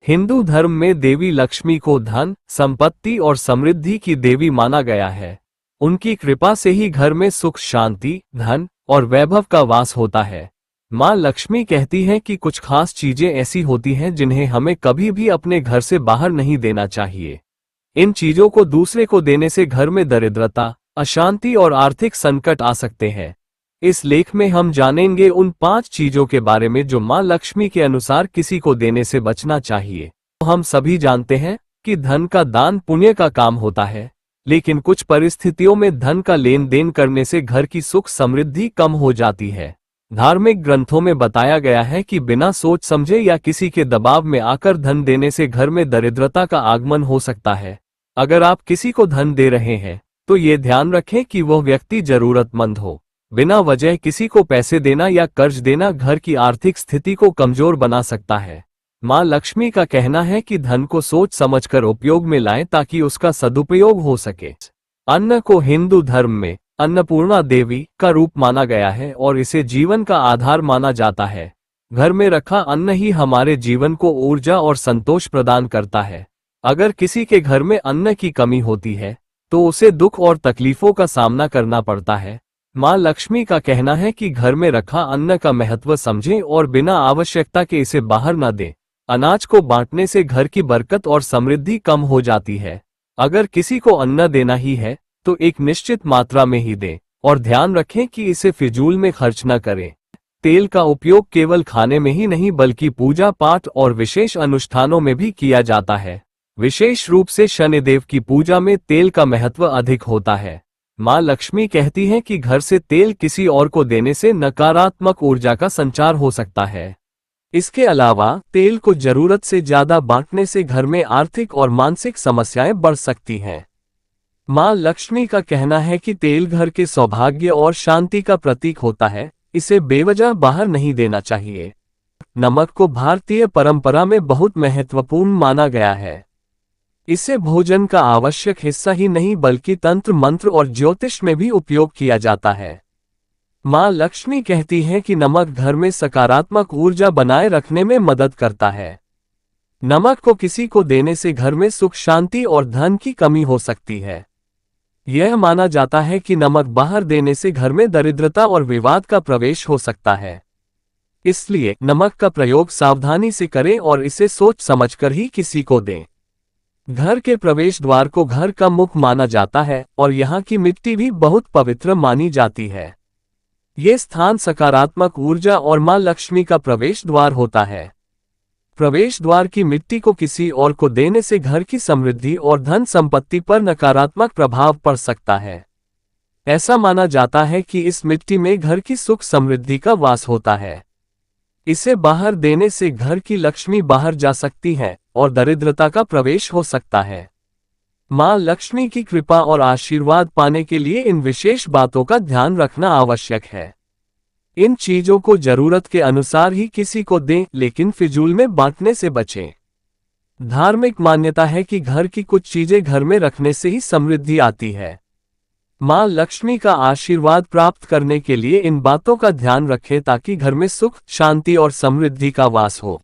हिंदू धर्म में देवी लक्ष्मी को धन, संपत्ति और समृद्धि की देवी माना गया है। उनकी कृपा से ही घर में सुख, शांति, धन और वैभव का वास होता है। माँ लक्ष्मी कहती हैं कि कुछ खास चीजें ऐसी होती हैं जिन्हें हमें कभी भी अपने घर से बाहर नहीं देना चाहिए। इन चीजों को दूसरे को देने से घर में दरिद्रता, अशांति और आर्थिक संकट आ सकते हैं। इस लेख में हम जानेंगे उन 5 चीजों के बारे में जो माँ लक्ष्मी के अनुसार किसी को देने से बचना चाहिए। तो हम सभी जानते हैं कि धन का दान पुण्य का काम होता है, लेकिन कुछ परिस्थितियों में धन का लेन देन करने से घर की सुख समृद्धि कम हो जाती है। धार्मिक ग्रंथों में बताया गया है कि बिना सोच समझे या किसी के दबाव में आकर धन देने से घर में दरिद्रता का आगमन हो सकता है। अगर आप किसी को धन दे रहे हैं तो ये ध्यान रखें कि वह व्यक्ति जरूरतमंद हो। बिना वजह किसी को पैसे देना या कर्ज देना घर की आर्थिक स्थिति को कमजोर बना सकता है। माँ लक्ष्मी का कहना है कि धन को सोच समझकर उपयोग में लाएं ताकि उसका सदुपयोग हो सके। अन्न को हिंदू धर्म में अन्नपूर्णा देवी का रूप माना गया है और इसे जीवन का आधार माना जाता है। घर में रखा अन्न ही हमारे जीवन को ऊर्जा और संतोष प्रदान करता है। अगर किसी के घर में अन्न की कमी होती है तो उसे दुख और तकलीफों का सामना करना पड़ता है। माँ लक्ष्मी का कहना है कि घर में रखा अन्न का महत्व समझें और बिना आवश्यकता के इसे बाहर न दें। अनाज को बांटने से घर की बरकत और समृद्धि कम हो जाती है। अगर किसी को अन्न देना ही है तो एक निश्चित मात्रा में ही दें और ध्यान रखें कि इसे फिजूल में खर्च न करें। तेल का उपयोग केवल खाने में ही नहीं बल्कि पूजा पाठ और विशेष अनुष्ठानों में भी किया जाता है। विशेष रूप से शनिदेव की पूजा में तेल का महत्व अधिक होता है। माँ लक्ष्मी कहती हैं कि घर से तेल किसी और को देने से नकारात्मक ऊर्जा का संचार हो सकता है। इसके अलावा तेल को जरूरत से ज्यादा बांटने से घर में आर्थिक और मानसिक समस्याएं बढ़ सकती हैं। माँ लक्ष्मी का कहना है कि तेल घर के सौभाग्य और शांति का प्रतीक होता है, इसे बेवजह बाहर नहीं देना चाहिए। नमक को भारतीय परंपरा में बहुत महत्वपूर्ण माना गया है। इसे भोजन का आवश्यक हिस्सा ही नहीं बल्कि तंत्र मंत्र और ज्योतिष में भी उपयोग किया जाता है। माँ लक्ष्मी कहती है कि नमक घर में सकारात्मक ऊर्जा बनाए रखने में मदद करता है। नमक को किसी को देने से घर में सुख, शांति और धन की कमी हो सकती है। यह माना जाता है कि नमक बाहर देने से घर में दरिद्रता और विवाद का प्रवेश हो सकता है। इसलिए नमक का प्रयोग सावधानी से करें और इसे सोच समझकर ही किसी को दें। घर के प्रवेश द्वार को घर का मुख माना जाता है और यहाँ की मिट्टी भी बहुत पवित्र मानी जाती है। ये स्थान सकारात्मक ऊर्जा और माँ लक्ष्मी का प्रवेश द्वार होता है। प्रवेश द्वार की मिट्टी को किसी और को देने से घर की समृद्धि और धन संपत्ति पर नकारात्मक प्रभाव पड़ सकता है। ऐसा माना जाता है कि इस मिट्टी में घर की सुख समृद्धि का वास होता है। इसे बाहर देने से घर की लक्ष्मी बाहर जा सकती है और दरिद्रता का प्रवेश हो सकता है। माँ लक्ष्मी की कृपा और आशीर्वाद पाने के लिए इन विशेष बातों का ध्यान रखना आवश्यक है। इन चीजों को जरूरत के अनुसार ही किसी को दें, लेकिन फिजूल में बांटने से बचें। धार्मिक मान्यता है कि घर की कुछ चीजें घर में रखने से ही समृद्धि आती है। माँ लक्ष्मी का आशीर्वाद प्राप्त करने के लिए इन बातों का ध्यान रखें ताकि घर में सुख, शांति और समृद्धि का वास हो।